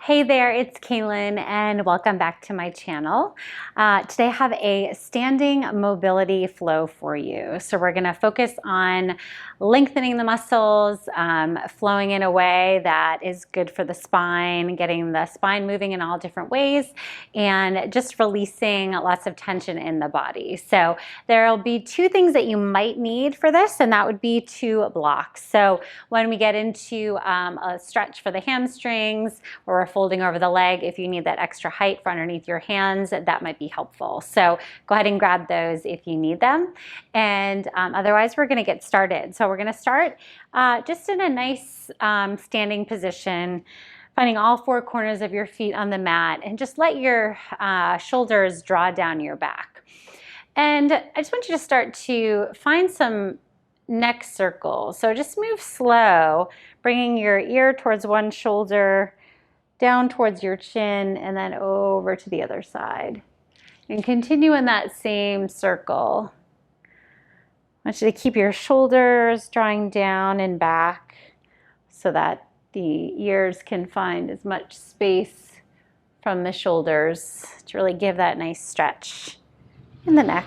Hey there, it's Kaylin and welcome back to my channel. Today I have a standing mobility flow for you. So we're gonna focus on lengthening the muscles, flowing in a way that is good for the spine, getting the spine moving in all different ways, and just releasing lots of tension in the body. So there'll be two things that you might need for this, and that would be two blocks. So when we get into a stretch for the hamstrings, or we're folding over the leg, if you need that extra height for underneath your hands, that might be helpful. So go ahead and grab those if you need them. And otherwise, we're gonna get started. So we're gonna start just in a nice standing position, finding all four corners of your feet on the mat, and just let your shoulders draw down your back. And I just want you to start to find some neck circles. So just move slow, bringing your ear towards one shoulder, down towards your chin, and then over to the other side. And continue in that same circle. I want you to keep your shoulders drawing down and back so that the ears can find as much space from the shoulders to really give that nice stretch in the neck.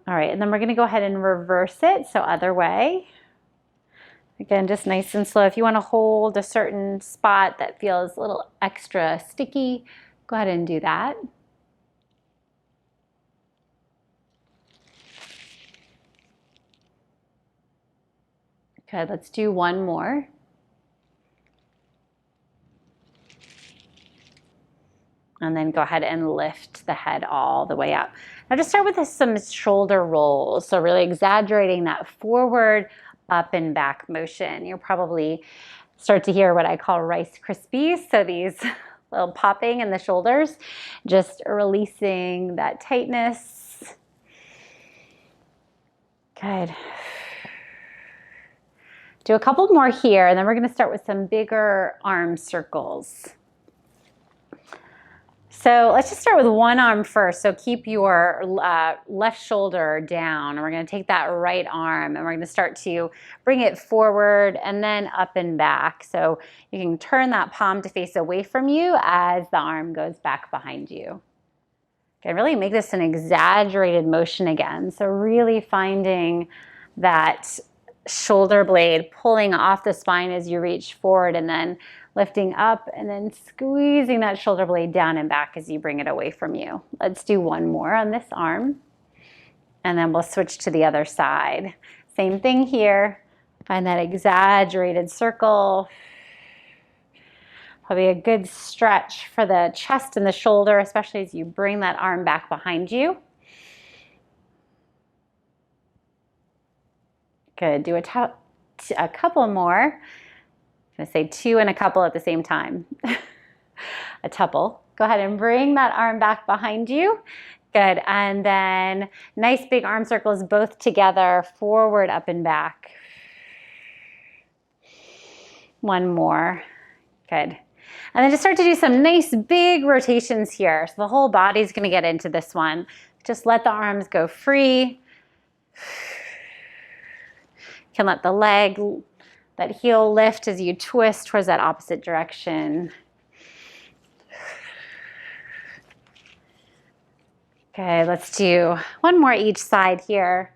All right, and then we're gonna go ahead and reverse it, so other way. Again, just nice and slow. If you want to hold a certain spot that feels a little extra sticky, go ahead and do that. Good, let's do one more. And then go ahead and lift the head all the way up. Now just start with some shoulder rolls. So really exaggerating that forward, up and back motion. You'll probably start to hear what I call Rice Krispies. So these little popping in the shoulders, just releasing that tightness. Good. Do a couple more here, and then we're going to start with some bigger arm circles. So let's just start with one arm first. So keep your left shoulder down, and we're going to take that right arm and we're going to start to bring it forward and then up and back. So you can turn that palm to face away from you as the arm goes back behind you. Okay, really make this an exaggerated motion again. So really finding that shoulder blade pulling off the spine as you reach forward, and then lifting up and then squeezing that shoulder blade down and back as you bring it away from you. Let's do one more on this arm, and then we'll switch to the other side. Same thing here. Find that exaggerated circle. Probably a good stretch for the chest and the shoulder, especially as you bring that arm back behind you. Good, do a couple more. I'm gonna say two and a couple at the same time. A tuple. Go ahead and bring that arm back behind you. Good, and then nice big arm circles both together, forward, up and back. One more, good. And then just start to do some nice big rotations here. So the whole body's gonna get into this one. Just let the arms go free. You can let the leg, that heel lift as you twist towards that opposite direction. Okay, let's do one more each side here.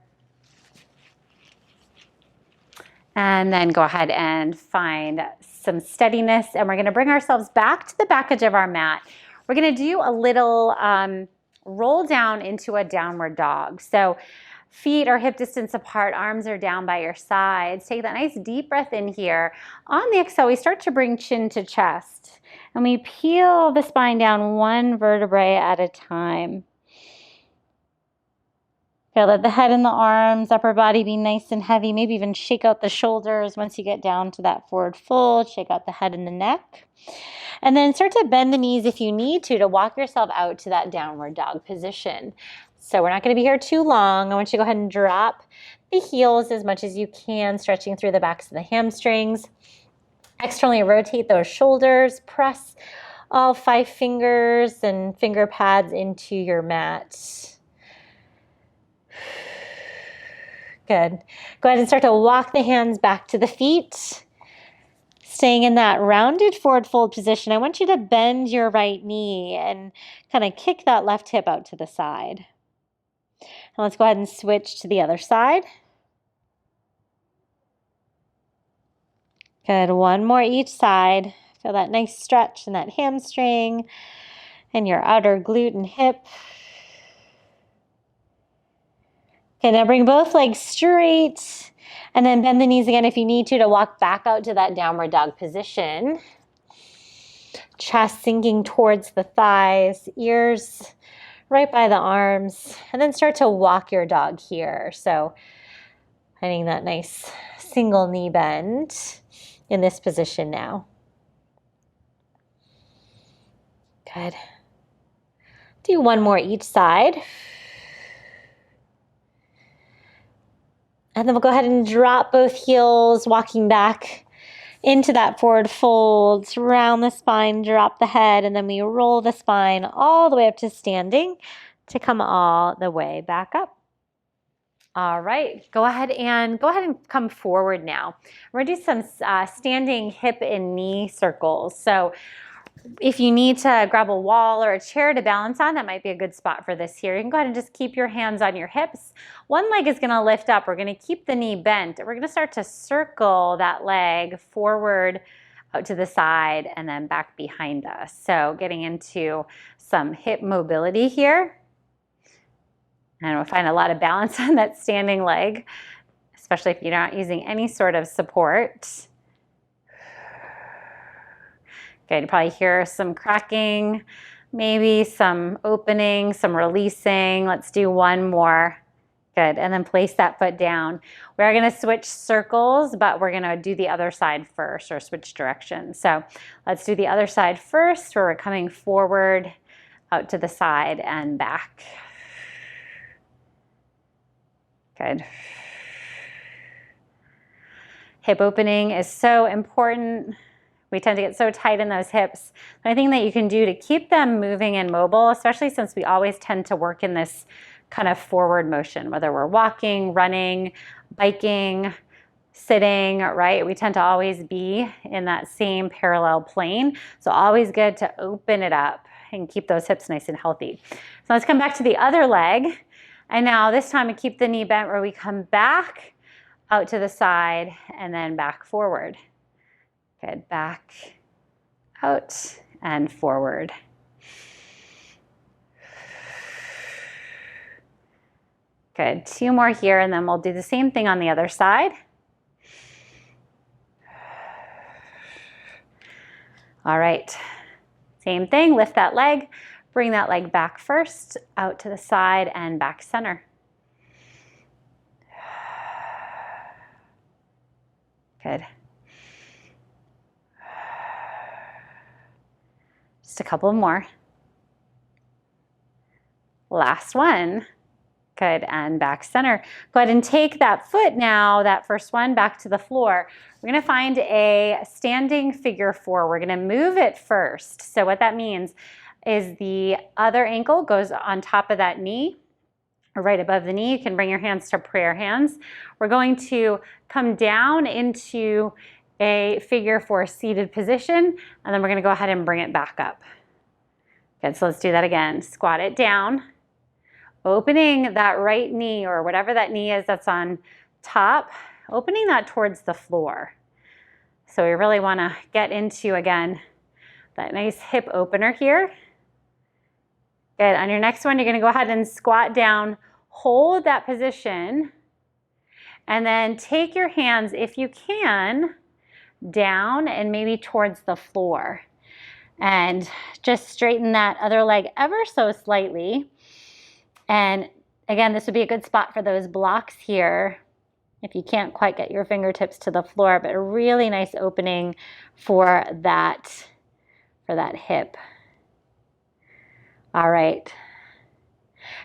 And then go ahead and find some steadiness, and we're gonna bring ourselves back to the back edge of our mat. We're gonna do a little roll down into a downward dog. So feet are hip distance apart, arms are down by your sides. Take that nice deep breath in here. On the exhale, we start to bring chin to chest, and we peel the spine down one vertebrae at a time. Okay, let the head and the arms, upper body be nice and heavy. Maybe even shake out the shoulders once you get down to that forward fold. Shake out the head and the neck. And then start to bend the knees if you need to walk yourself out to that downward dog position. So we're not going to be here too long. I want you to go ahead and drop the heels as much as you can, stretching through the backs of the hamstrings. Externally rotate those shoulders. Press all 5 fingers and finger pads into your mat. Good. Go ahead and start to walk the hands back to the feet. Staying in that rounded forward fold position, I want you to bend your right knee and kind of kick that left hip out to the side. And let's go ahead and switch to the other side. Good, one more each side. Feel that nice stretch in that hamstring and your outer glute and hip. Okay, now bring both legs straight and then bend the knees again if you need to walk back out to that downward dog position. Chest sinking towards the thighs, ears right by the arms, and then start to walk your dog here. So finding that nice single knee bend in this position now. Good. Do one more each side. And then we'll go ahead and drop both heels, walking back into that forward fold, round the spine, drop the head, and then we roll the spine all the way up to standing to come all the way back up. All right, go ahead and come forward now. We're gonna do some standing hip and knee circles. So if you need to grab a wall or a chair to balance on, that might be a good spot for this here. You can go ahead and just keep your hands on your hips. One leg is gonna lift up. We're gonna keep the knee bent. We're gonna start to circle that leg forward out to the side and then back behind us. So getting into some hip mobility here. And we'll find a lot of balance on that standing leg, especially if you're not using any sort of support. Good, you probably hear some cracking, maybe some opening, some releasing. Let's do one more. Good, and then place that foot down. We're gonna switch circles, but we're gonna do the other side first, or switch directions. So let's do the other side first, where we're coming forward, out to the side and back. Good. Hip opening is so important. We tend to get so tight in those hips. Anything that you can do to keep them moving and mobile, especially since we always tend to work in this kind of forward motion, whether we're walking, running, biking, sitting, right? We tend to always be in that same parallel plane. So always good to open it up and keep those hips nice and healthy. So let's come back to the other leg. And now this time we keep the knee bent where we come back out to the side and then back forward. Good, back, out, and forward. Good, two more here, and then we'll do the same thing on the other side. All right, same thing, lift that leg, bring that leg back first, out to the side and back center. Good. Just a couple more. Last one. Good, and back center. Go ahead and take that foot now, that first one, back to the floor. We're gonna find a standing figure four. We're gonna move it first. So what that means is the other ankle goes on top of that knee, or right above the knee. You can bring your hands to prayer hands. We're going to come down into a figure four seated position, and then we're gonna go ahead and bring it back up. Good, so let's do that again. Squat it down, opening that right knee, or whatever that knee is that's on top, opening that towards the floor. So we really wanna get into, again, that nice hip opener here. Good, on your next one, you're gonna go ahead and squat down, hold that position, and then take your hands, if you can, down and maybe towards the floor. And just straighten that other leg ever so slightly. And again, this would be a good spot for those blocks here if you can't quite get your fingertips to the floor, but a really nice opening for that hip. All right.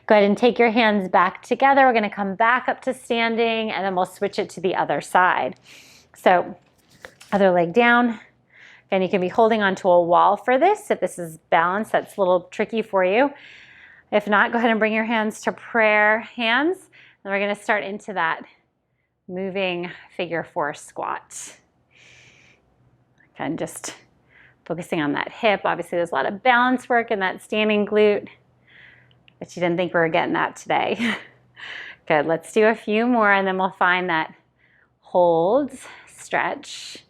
Go ahead and take your hands back together. We're gonna come back up to standing, and then we'll switch it to the other side. So other leg down. And you can be holding onto a wall for this. If this is balanced, that's a little tricky for you. If not, go ahead and bring your hands to prayer hands. And we're gonna start into that moving figure four squat. Kind of just focusing on that hip. Obviously, there's a lot of balance work in that standing glute, but you didn't think we were getting that today. Good, let's do a few more and then we'll find that hold, stretch.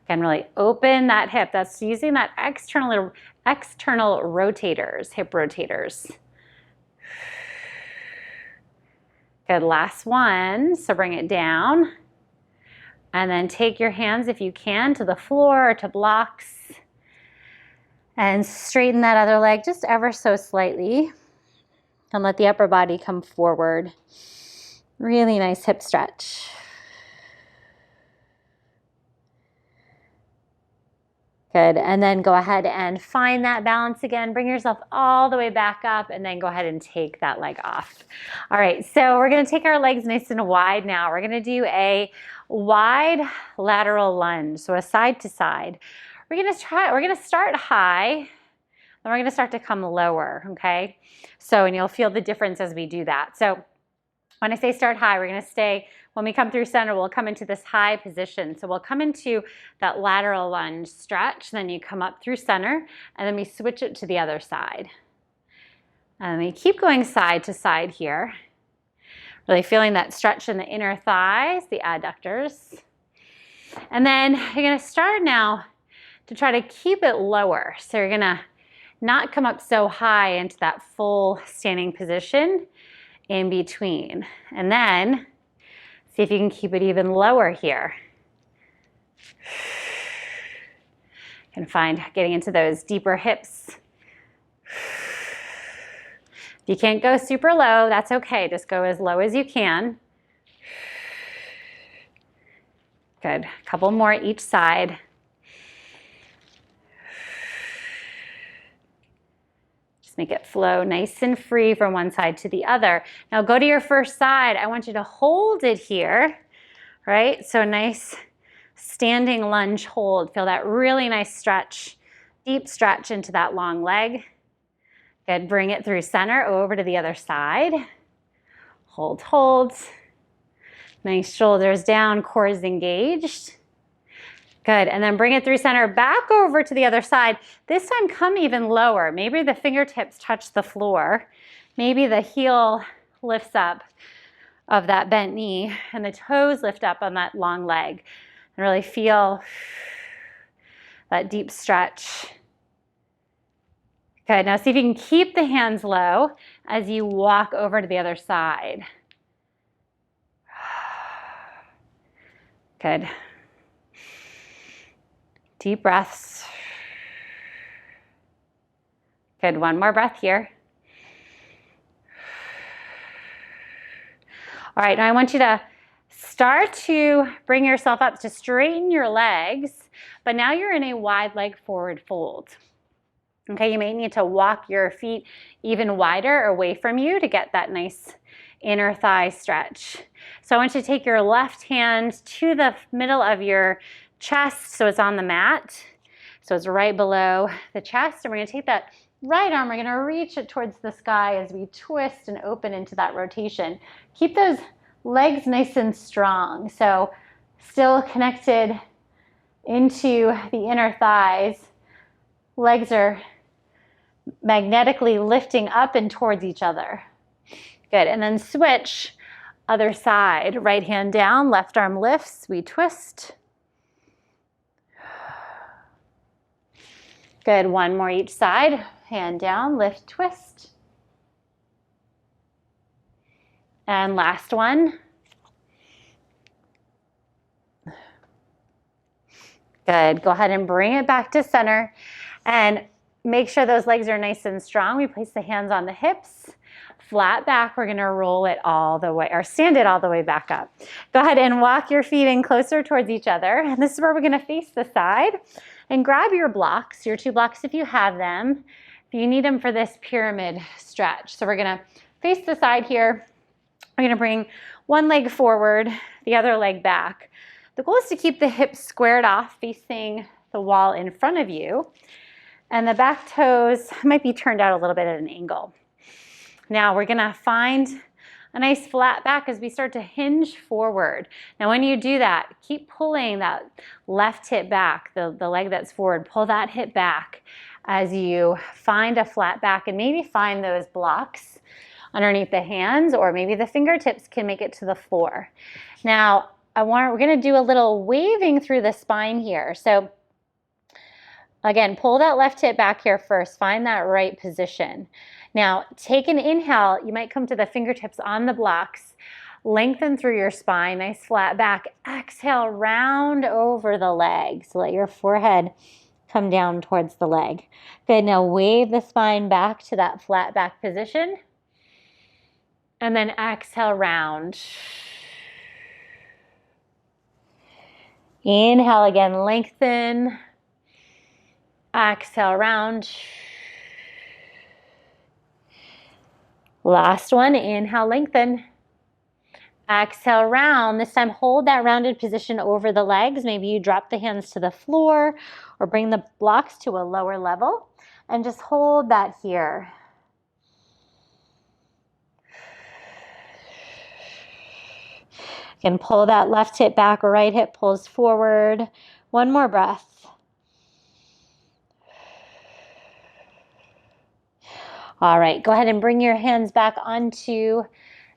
Again, really open that hip. That's using that external rotators, hip rotators. Good, last one. So bring it down. And then take your hands, if you can, to the floor or to blocks. And straighten that other leg just ever so slightly. And let the upper body come forward. Really nice hip stretch. Good, and then go ahead and find that balance again. Bring yourself all the way back up and then go ahead and take that leg off. All right, so we're gonna take our legs nice and wide now. We're gonna do a wide lateral lunge, so a side to side. We're gonna start high, then we're gonna start to come lower, okay? So, and you'll feel the difference as we do that. So when I say start high, we're gonna stay, when we come through center, we'll come into this high position. So we'll come into that lateral lunge stretch, then you come up through center, and then we switch it to the other side. And we keep going side to side here. Really feeling that stretch in the inner thighs, the adductors. And then you're gonna start now to try to keep it lower. So you're gonna not come up so high into that full standing position in between. And then see if you can keep it even lower here. You can find getting into those deeper hips. If you can't go super low, that's okay. Just go as low as you can. Good. A couple more each side. Make it flow nice and free from one side to the other. Now go to your first side. I want you to hold it here, right? So nice standing lunge hold. Feel that really nice stretch, deep stretch into that long leg. Good, bring it through center over to the other side. Hold, hold. Nice shoulders down, core is engaged. Good, and then bring it through center, back over to the other side. This time come even lower. Maybe the fingertips touch the floor. Maybe the heel lifts up of that bent knee and the toes lift up on that long leg. And really feel that deep stretch. Good, now see if you can keep the hands low as you walk over to the other side. Good. Deep breaths. Good, one more breath here. All right, now I want you to start to bring yourself up to straighten your legs, but now you're in a wide leg forward fold. Okay, you may need to walk your feet even wider away from you to get that nice inner thigh stretch. So I want you to take your left hand to the middle of your chest, so it's on the mat. So it's right below the chest, and we're gonna take that right arm, we're gonna reach it towards the sky as we twist and open into that rotation. Keep those legs nice and strong. So still connected into the inner thighs. Legs are magnetically lifting up and towards each other. Good, and then switch, other side. Right hand down, left arm lifts, we twist. Good, one more each side. Hand down, lift, twist. And last one. Good, go ahead and bring it back to center and make sure those legs are nice and strong. We place the hands on the hips, flat back. We're gonna roll it all the way, or stand it all the way back up. Go ahead and walk your feet in closer towards each other. And this is where we're gonna face the side. And grab your blocks, your 2 blocks if you have them. If you need them for this pyramid stretch. So we're gonna face the side here. We're gonna bring one leg forward, the other leg back. The goal is to keep the hips squared off, facing the wall in front of you. And the back toes might be turned out a little bit at an angle. Now we're gonna find a nice flat back as we start to hinge forward. Now when you do that, keep pulling that left hip back, the leg that's forward, pull that hip back as you find a flat back, and maybe find those blocks underneath the hands, or maybe the fingertips can make it to the floor. Now we're going to do a little waving through the spine here. So again, pull that left hip back here first, find that right position. Now take an inhale, you might come to the fingertips on the blocks, lengthen through your spine, nice flat back. Exhale, round over the leg, so let your forehead come down towards the leg. Good, now wave the spine back to that flat back position. And then exhale, round. Inhale again, lengthen. Exhale, round. Last one, inhale, lengthen. Exhale, round. This time, hold that rounded position over the legs. Maybe you drop the hands to the floor or bring the blocks to a lower level and just hold that here. You can pull that left hip back, right hip pulls forward. One more breath. All right, go ahead and bring your hands back onto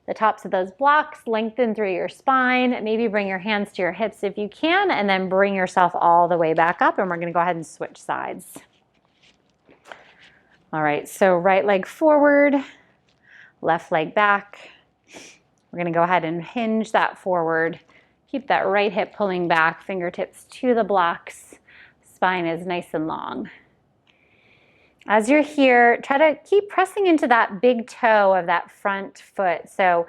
the tops of those blocks. Lengthen through your spine. Maybe bring your hands to your hips if you can, and then bring yourself all the way back up, and we're going to go ahead and switch sides. All right, so right leg forward, left leg back. We're going to go ahead and hinge that forward. Keep that right hip pulling back, fingertips to the blocks. Spine is nice and long. As you're here, try to keep pressing into that big toe of that front foot. So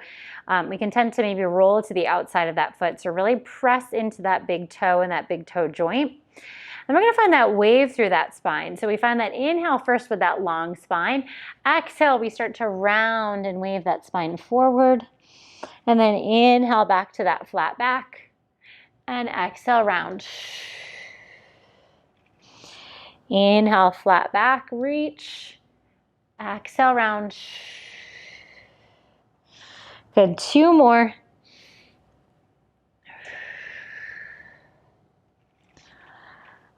we can tend to maybe roll to the outside of that foot. So really press into that big toe and that big toe joint. And we're going to find that wave through that spine. So we find that inhale first with that long spine. Exhale, we start to round and wave that spine forward. And then inhale back to that flat back. And exhale, round. Inhale, flat back, reach. Exhale, round. Good, two more.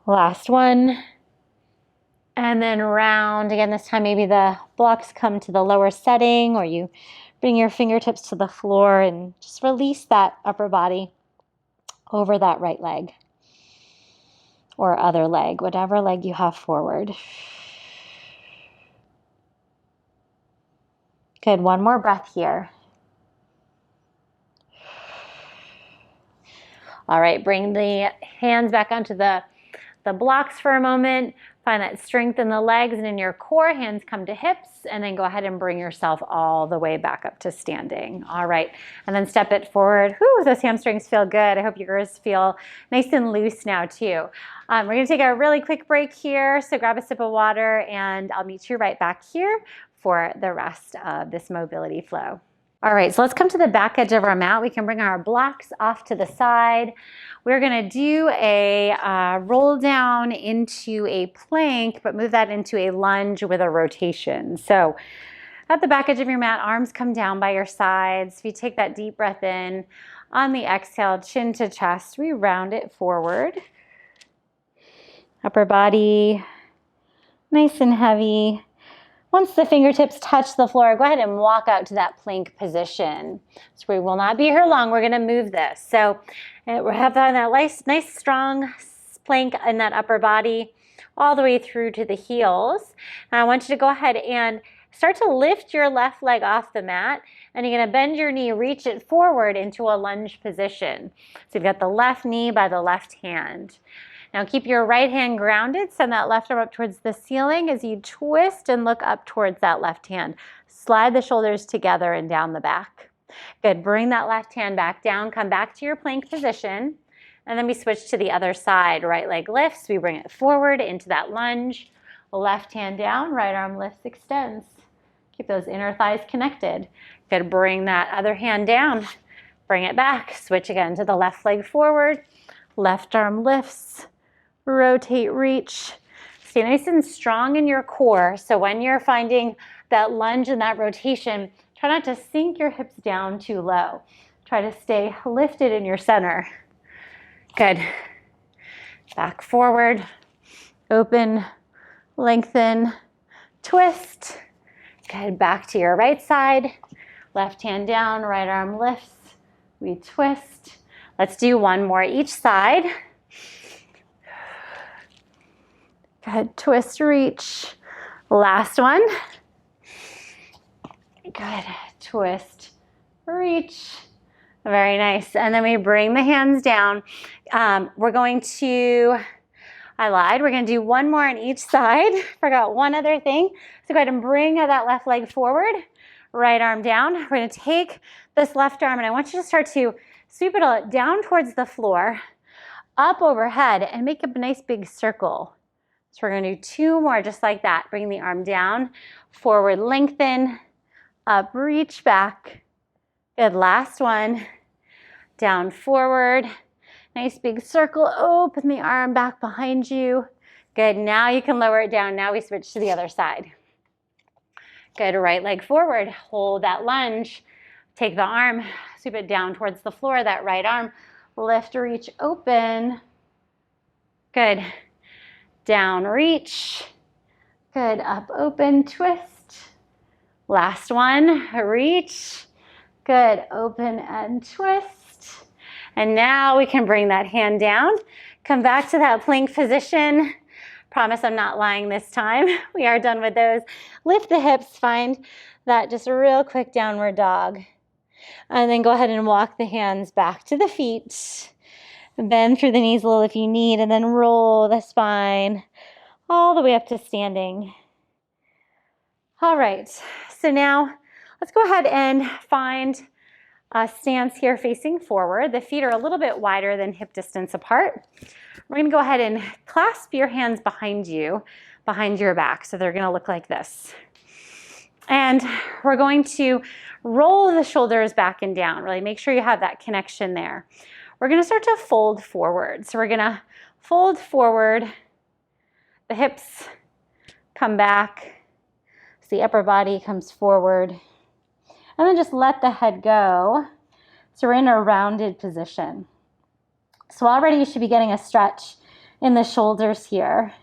Last one. And then round. Again, this time maybe the blocks come to the lower setting, or you bring your fingertips to the floor and just release that upper body over that right leg or other leg, whatever leg you have forward. Good, one more breath here. All right, bring the hands back onto the blocks for a moment. Find that strength in the legs and in your core. Hands come to hips, and then go ahead and bring yourself all the way back up to standing. All right, and then step it forward. Whew, those hamstrings feel good. I hope yours feel nice and loose now too. We're gonna take a really quick break here, so grab a sip of water, and I'll meet you right back here for the rest of this mobility flow. All right, so let's come to the back edge of our mat. We can bring our blocks off to the side. We're gonna do a roll down into a plank, but move that into a lunge with a rotation. So at the back edge of your mat, arms come down by your sides. If you take that deep breath in, on the exhale, chin to chest, we round it forward. Upper body, nice and heavy. Once the fingertips touch the floor, go ahead and walk out to that plank position. So we will not be here long. We're going to move this. So we have that nice strong plank in that upper body all the way through to the heels. And I want you to go ahead and start to lift your left leg off the mat, and you're going to bend your knee, reach it forward into a lunge position. So you've got the left knee by the left hand. Now keep your right hand grounded, send that left arm up towards the ceiling as you twist and look up towards that left hand. Slide the shoulders together and down the back. Good, bring that left hand back down, come back to your plank position, and then we switch to the other side. Right leg lifts, we bring it forward into that lunge. Left hand down, right arm lifts, extends. Keep those inner thighs connected. Good, bring that other hand down, bring it back, switch again to the left leg forward, left arm lifts. Rotate, reach. Stay nice and strong in your core. So when you're finding that lunge and that rotation, Try not to sink your hips down too low. Try to stay lifted in your center. Good. Back forward, open, lengthen, twist. Good, back to your right side. Left hand down, right arm lifts. We twist. Let's do one more each side. Good, twist, reach. Last one. Good, twist, reach. Very nice. And then we bring the hands down. We're going to, I lied, we're going to do one more on each side. Forgot one other thing. So go ahead and bring that left leg forward, right arm down. We're going to take this left arm and I want you to start to sweep it down towards the floor, up overhead, and make a nice big circle. So we're going to do two more just like that. Bring the arm down, forward, lengthen, up, reach back. Good, last one. Down, forward. Nice big circle, open the arm back behind you. Good, now you can lower it down. Now we switch to the other side. Good, right leg forward, hold that lunge. Take the arm, sweep it down towards the floor, that right arm. Lift, reach, open. Good, down, reach. Good, up, open, twist. Last one, reach. Good, open and twist. And now we can bring that hand down. Come back to that plank position. Promise I'm not lying this time. We are done with those. Lift the hips, find that just a real quick downward dog. And then go ahead and walk the hands back to the feet. Bend through the knees a little if you need, and then roll the spine all the way up to standing. All right, so now let's go ahead and find a stance here facing forward. The feet are a little bit wider than hip distance apart. We're gonna go ahead and clasp your hands behind you, behind your back. So they're gonna look like this. And we're going to roll the shoulders back and down. Really make sure you have that connection there. We're gonna start to fold forward. So we're gonna fold forward, the hips come back, so the upper body comes forward, and then just let the head go. So we're in a rounded position. So already you should be getting a stretch in the shoulders here,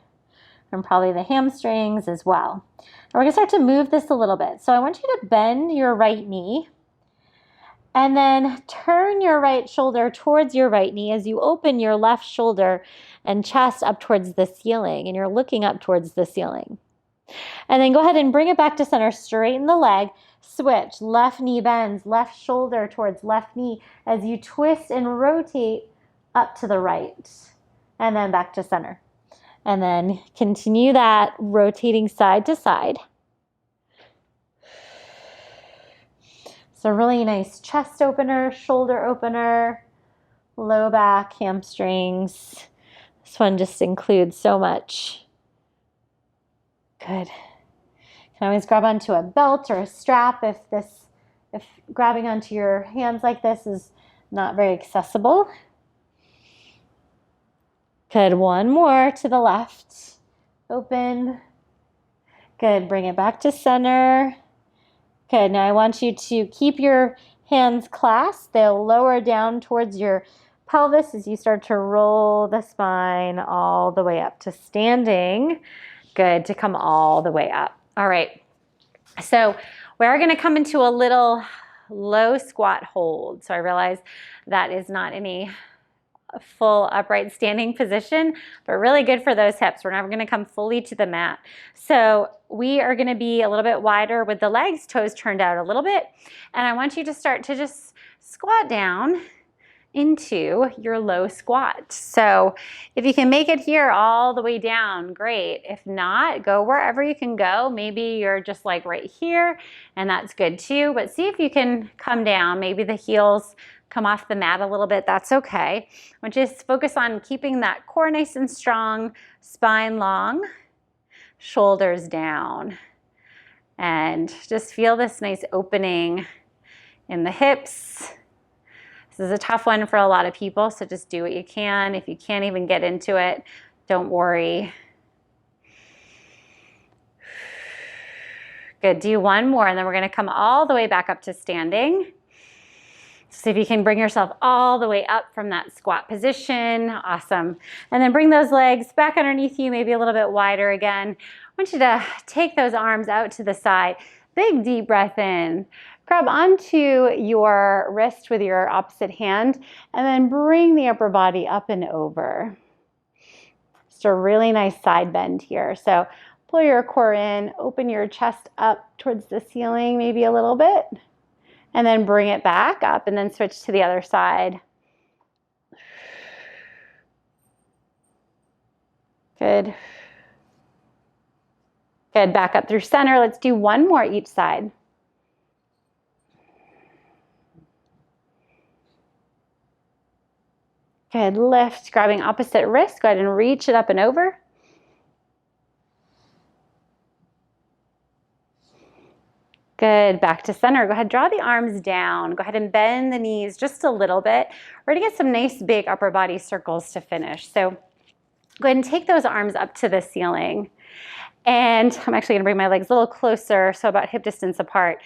and probably the hamstrings as well. And we're gonna start to move this a little bit. So I want you to bend your right knee, and then turn your right shoulder towards your right knee as you open your left shoulder and chest up towards the ceiling, and you're looking up towards the ceiling. And then go ahead and bring it back to center, straighten the leg, switch, left knee bends, left shoulder towards left knee as you twist and rotate up to the right, and then back to center. And then continue that, rotating side to side. So really nice chest opener, shoulder opener, low back, hamstrings. This one just includes so much. Good. You can always grab onto a belt or a strap if grabbing onto your hands like this is not very accessible. Good, one more to the left. Open. Good, bring it back to center. Good, now I want you to keep your hands clasped. They'll lower down towards your pelvis as you start to roll the spine all the way up to standing. Good, to come all the way up. All right, so we're gonna come into a little low squat hold. So I realize that is not any full upright standing position, but really good for those hips. We're never gonna come fully to the mat. So we are gonna be a little bit wider with the legs, toes turned out a little bit. And I want you to start to just squat down into your low squat. So if you can make it here all the way down, great. If not, go wherever you can go. Maybe you're just like right here, and that's good too. But see if you can come down. Maybe the heels come off the mat a little bit, that's okay. But just focus on keeping that core nice and strong, spine long, shoulders down. And just feel this nice opening in the hips. This is a tough one for a lot of people, so just do what you can. If you can't even get into it, don't worry. Good, do one more, and then we're gonna come all the way back up to standing. So if you can bring yourself all the way up from that squat position, awesome. And then bring those legs back underneath you, maybe a little bit wider again. I want you to take those arms out to the side. Big deep breath in. Grab onto your wrist with your opposite hand, and then bring the upper body up and over. Just a really nice side bend here. So pull your core in, open your chest up towards the ceiling maybe a little bit, and then bring it back up, and then switch to the other side. Good. Good, back up through center. Let's do one more each side. Good, lift, grabbing opposite wrist. Go ahead and reach it up and over. Good, back to center. Go ahead, draw the arms down. Go ahead and bend the knees just a little bit. We're gonna get some nice big upper body circles to finish. So go ahead and take those arms up to the ceiling. And I'm actually gonna bring my legs a little closer, so about hip distance apart.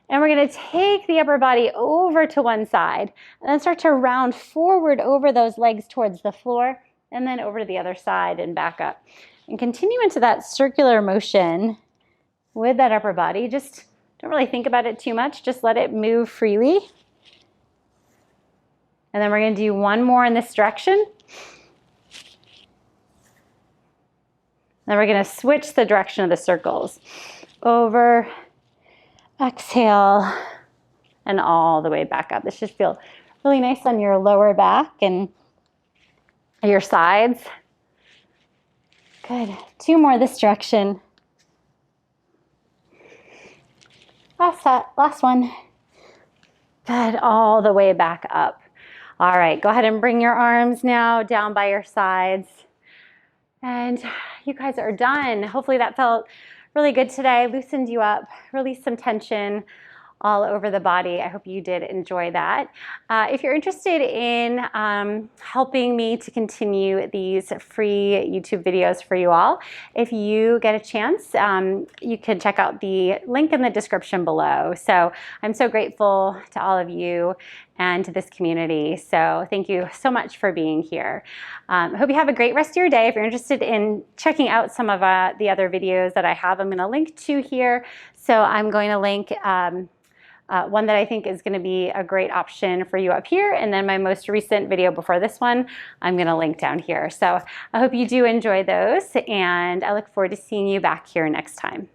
And we're gonna take the upper body over to one side, and then start to round forward over those legs towards the floor, and then over to the other side and back up. And continue into that circular motion with that upper body. Just don't really think about it too much. Just let it move freely. And then we're going to do one more in this direction. Then we're going to switch the direction of the circles. Over, exhale, and all the way back up. This should feel really nice on your lower back and your sides. Good. Two more this direction. Last one. Good, all the way back up. All right, go ahead and bring your arms now down by your sides. And you guys are done. Hopefully that felt really good today. Loosened you up, released some tension all over the body. I hope you did enjoy that. If you're interested in helping me to continue these free YouTube videos for you all, if you get a chance, you can check out the link in the description below. So I'm so grateful to all of you and to this community. So thank you so much for being here. I hope you have a great rest of your day. If you're interested in checking out some of the other videos that I have, I'm going to link to here. So I'm going to link one that I think is going to be a great option for you up here, and then my most recent video before this one, I'm going to link down here. So I hope you do enjoy those, and I look forward to seeing you back here next time.